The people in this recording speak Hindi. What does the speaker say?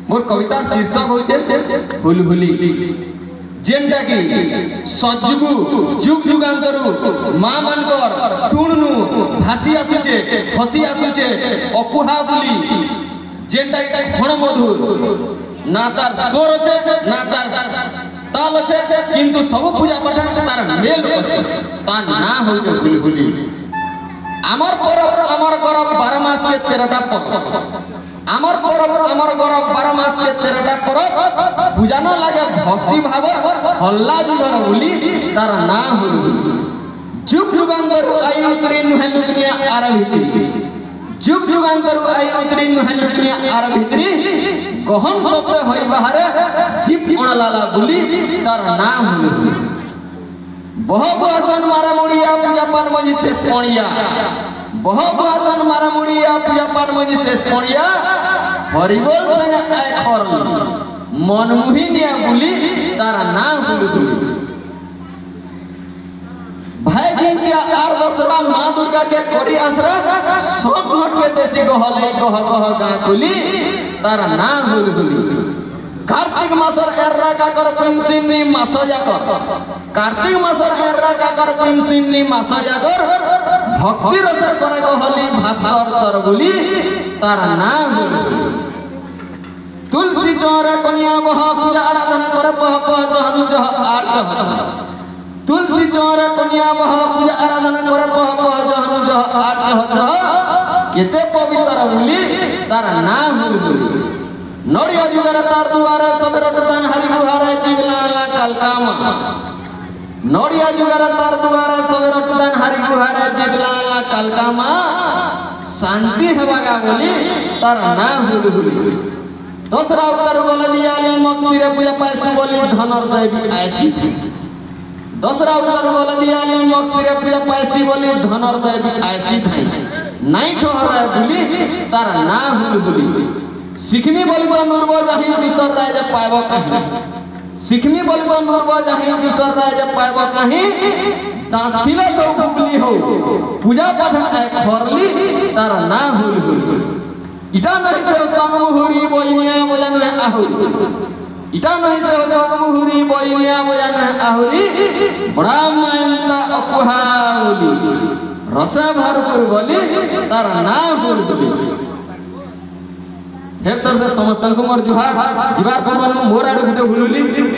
मोर कवितार शीर्षक होचे हुलहुली जेनटा कि सजुगु जुग जुगांतरु मां मानकर टुणनु भासी आसुचे फसी आसुचे अकुहा बुली जेनटा घण मधुर ना तार स्वर छे ना तार ताल छे किंतु सब पूजा पाठ तार मेल अछि ता ना होय हुलहुली आमर गौरव 12 मास के 13टा पर्व आमर गौरव 12 मास के 13टा पर्व पूजा न लागे भक्ति भाव हल्ला जीवन बोली तार ना हुलहुली जुग जुगांतर आई उतरी नुहे लुकनिया आर भितरी जुग जुगांतर आई उतरी नुहे लुकनिया आर भितरी गहन शब्द होई बाहर जीप अणलाला बोली तार ना हुलहुली बहुत आसन मारा मुड़िया पूजा पाठ मजी शेष पणिया बहुत आसन मारा मुड़िया पूजा पाठ मजी शेष पणिया हरिबोल संग आय खरल मनमुहिनिया बोली तार ना हुलहुली भाई जिनकिया आर दसरा मां दुर्गा के कोरी आसरा सब घट के देसी गहले गह गाकुली तार ना हुलहुली कार्तिक मासर एर्रा काकर पिमसिनी मास जाकर कार्तिक मासर एर्रा काकर पिमसिनी मास जाकर भक्ति रस करे गहली भासर सरबुली तार ना हुलहुली तुलसी चौरे कन्या बह पूजा आराधना करे बह जहनु जह आर जह तुलसी चौरे कन्या बह पूजा आराधना करे बह जहनु जह आर जह केते पवित्र बुली तार ना हुलहुली नड़िया जुगारा तार दुआरा सब रटदान हरि गुहारा जिगला कालकामा नड़िया जुगारा तार दुआरा सब रटदान हरि गुहारा जिगला कालकामा शांति हेबागा बोली तार ना हुलहुली दसरा उतर बोल दियाली मक्सिरे पूजा पैसु बोली धनर देवी ऐसी दसरा उतर बोल दियाली मक्सिरे पूजा पैसी बोली धनर देवी ऐसी थाई नहीं ठहरा बोली तार ना हुलहुली सिखनी बोली तो नूरबो जही दूसर राय जब पाएबो कहीं सिखनी बोली तो नूरबो जही दूसर राय जब पाएबो कहीं दाखिले तो बुबली हो पूजा पाठ एक खरली तार ना हुलहुली इटा नहीं से संगमुहुरी बोइनिया बजाने आहुरी इटा नहीं से संगमुहुरी बोइनिया बजाने आहुरी बड़ा मायना अकुहाउली रसा भरपुर बोली तार ना हुलहुली हेर तरह समस्त को मोर जुहार जीवार को मोर आडे गुटे हुलहुली